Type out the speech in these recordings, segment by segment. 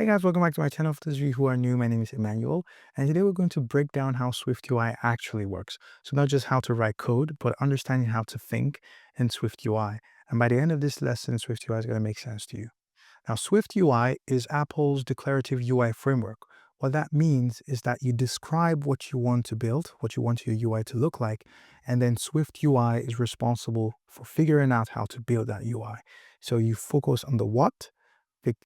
Hey guys, welcome back to my channel. For those of you who are new, my name is Emmanuel, and today we're going to break down how SwiftUI actually works. So not just how to write code, but understanding how to think in SwiftUI. And by the end of this lesson, SwiftUI is going to make sense to you. Now, SwiftUI is Apple's declarative UI framework. What that means is that you describe what you want to build, what you want your UI to look like, and then SwiftUI is responsible for figuring out how to build that UI. So you focus on the what,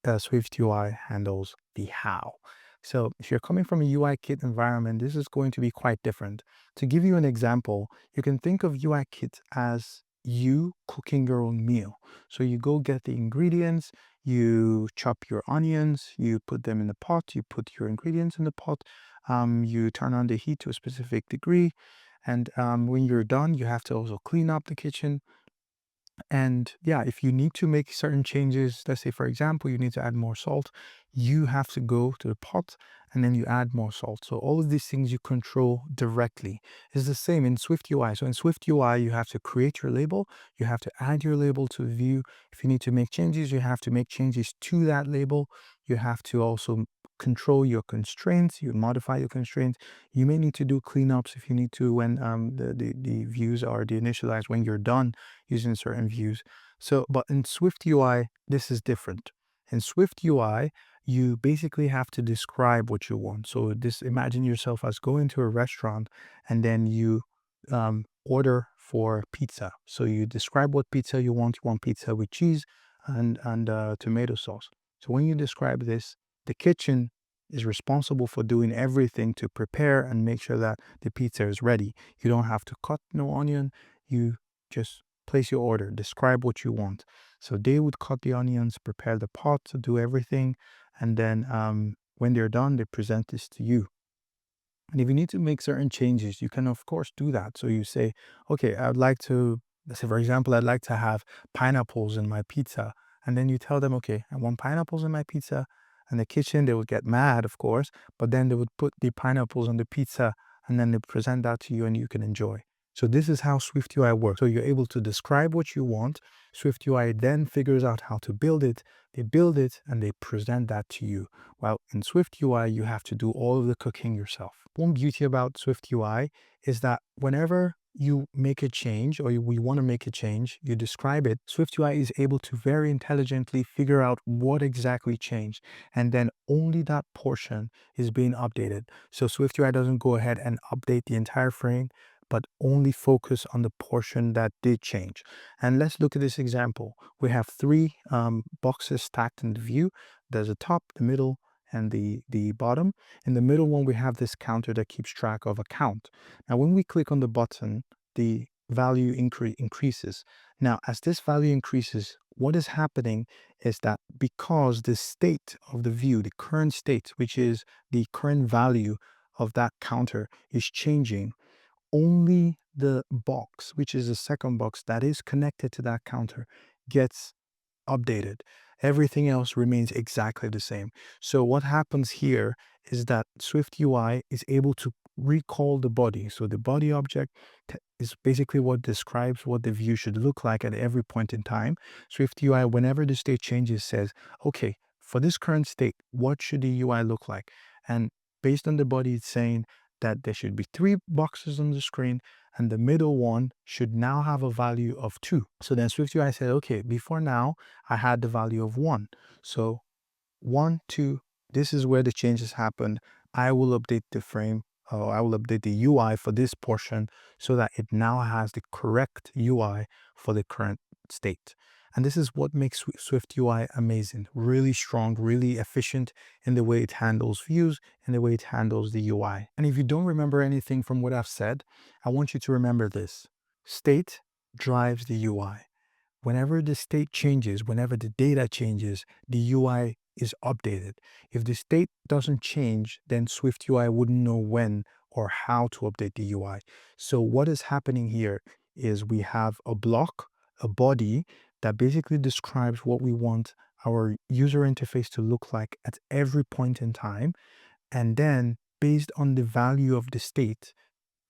SwiftUI handles the how. So if you're coming from a UIKit environment, this is going to be quite different. To give you an example, you can think of UIKit as you cooking your own meal. So you go get the ingredients, you chop your onions, you put them in the pot, you put your ingredients in the pot, you turn on the heat to a specific degree. And when you're done, you have to also clean up the kitchen. And yeah, if you need to make certain changes, let's say, for example, you need to add more salt, you have to go to the pot and then you add more salt. So all of these things you control directly. Is the same in SwiftUI. So in SwiftUI, you have to create your label, you have to add your label to view. If you need to make changes, you have to make changes to that label. You have to also control your constraints, you modify your constraints. You may need to do cleanups if you need to when the views are deinitialized when you're done using certain views. So, but in SwiftUI, this is different. In SwiftUI, you basically have to describe what you want. So this, imagine yourself as going to a restaurant and then you order for pizza. So you describe what pizza you want. You want pizza with cheese and tomato sauce. So when you describe this, the kitchen is responsible for doing everything to prepare and make sure that the pizza is ready. You don't have to cut no onion. You just place your order, describe what you want. So they would cut the onions, prepare the pot, to do everything, and then when they're done, they present this to you. And if you need to make certain changes, you can of course do that. So you say, okay, I'd like to, let's say for example, I'd like to have pineapples in my pizza. And then you tell them, okay, I want pineapples in my pizza. And the kitchen, they would get mad, of course, but then they would put the pineapples on the pizza and then they present that to you and you can enjoy. So this is how SwiftUI works. So you're able to describe what you want. SwiftUI then figures out how to build it. They build it and they present that to you. Well, in SwiftUI, you have to do all of the cooking yourself. One beauty about SwiftUI is that whenever you make a change or we want to make a change, you describe it, SwiftUI is able to very intelligently figure out what exactly changed. And then only that portion is being updated. So SwiftUI doesn't go ahead and update the entire frame, but only focus on the portion that did change. And let's look at this example. We have three boxes stacked in the view. There's a top, the middle, and the bottom. In the middle one, we have this counter that keeps track of a count. Now, when we click on the button, the value increases. Now, as this value increases, what is happening is that because the state of the view, the current state, which is the current value of that counter, is changing, only the box, which is the second box that is connected to that counter, gets updated. Everything else remains exactly the same. So what happens here is that SwiftUI is able to recall the body. So the body object is basically what describes what the view should look like at every point in time. SwiftUI, whenever the state changes, says, okay, for this current state, what should the UI look like? And based on the body, it's saying that there should be three boxes on the screen and the middle one should now have a value of 2. So then SwiftUI said, okay, before now, I had the value of 1. So 1, 2, this is where the changes happened. I will update the frame, or I will update the UI for this portion so that it now has the correct UI for the current state. And this is what makes SwiftUI amazing, really strong, really efficient in the way it handles views, in the way it handles the UI. And if you don't remember anything from what I've said, I want you to remember this. State drives the UI. Whenever the state changes, whenever the data changes, the UI is updated. If the state doesn't change, then SwiftUI wouldn't know when or how to update the UI. So what is happening here is we have a block, a body that basically describes what we want our user interface to look like at every point in time. And then based on the value of the state,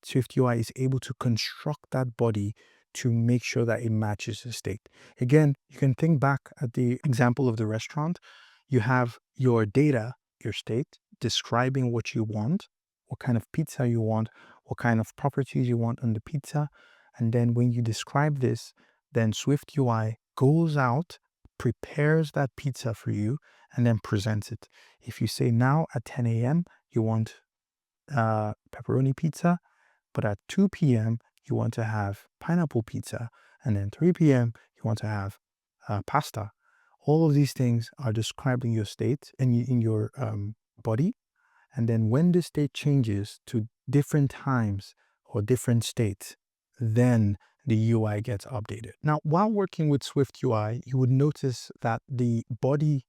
SwiftUI is able to construct that body to make sure that it matches the state. Again, you can think back at the example of the restaurant. you have your data, your state, describing what you want, what kind of pizza you want, what kind of properties you want on the pizza. And then when you describe this, then SwiftUI goes out, prepares that pizza for you, and then presents it. If you say now at 10 a.m. you want pepperoni pizza, but at 2 p.m. you want to have pineapple pizza, and then 3 p.m. you want to have pasta. All of these things are described in your state and in your body. And then when the state changes to different times or different states, then the UI gets updated. Now, while working with SwiftUI, you would notice that the body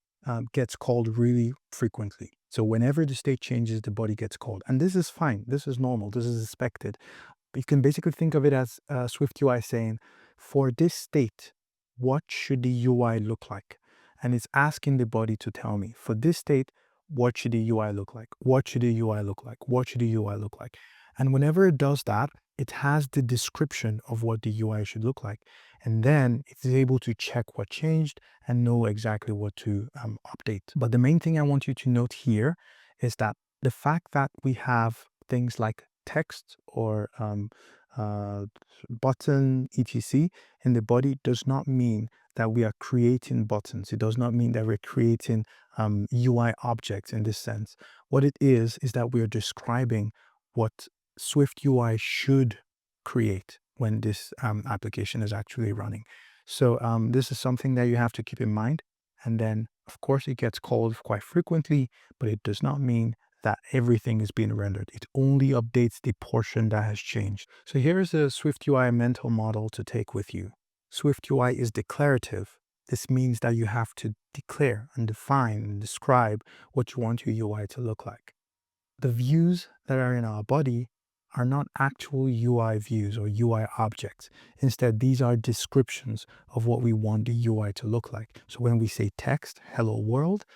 gets called really frequently. So whenever the state changes, the body gets called. And this is fine. This is normal. This is expected. You can basically think of it as SwiftUI saying, for this state, what should the UI look like? And it's asking the body to tell me, for this state, what should the UI look like? What should the UI look like? What should the UI look like? And whenever it does that, it has the description of what the UI should look like. And then it's able to check what changed and know exactly what to update. But the main thing I want you to note here is that the fact that we have things like text or button etc in the body does not mean that we are creating buttons. It does not mean that we're creating UI objects in this sense. What it is that we are describing what SwiftUI should create when this application is actually running. So this is something that you have to keep in mind. And then, of course, it gets called quite frequently, but it does not mean that everything is being rendered. It only updates the portion that has changed. So here's a SwiftUI mental model to take with you. SwiftUI is declarative. This means that you have to declare and define and describe what you want your UI to look like. The views that are in our body are not actual UI views or UI objects. Instead, these are descriptions of what we want the UI to look like. So when we say text, hello world,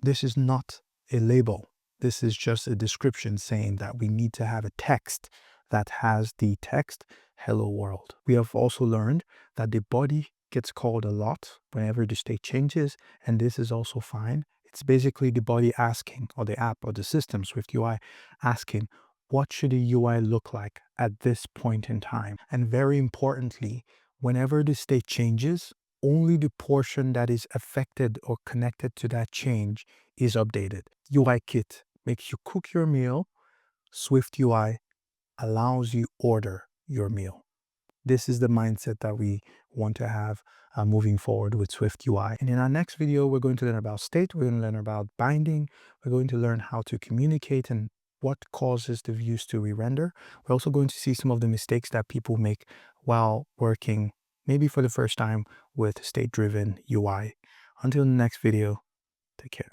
this is not a label. This is just a description saying that we need to have a text that has the text hello world. We have also learned that the body gets called a lot whenever the state changes, and this is also fine. It's basically the body asking, or the app or the system, SwiftUI, asking, what should the UI look like at this point in time? And very importantly, whenever the state changes, only the portion that is affected or connected to that change is updated. UIKit makes you cook your meal. SwiftUI allows you order your meal. This is the mindset that we want to have moving forward with SwiftUI. And in our next video, we're going to learn about state. We're going to learn about binding. We're going to learn how to communicate and what causes the views to re-render. We're also going to see some of the mistakes that people make while working, maybe for the first time, with state-driven UI. Until the next video, take care.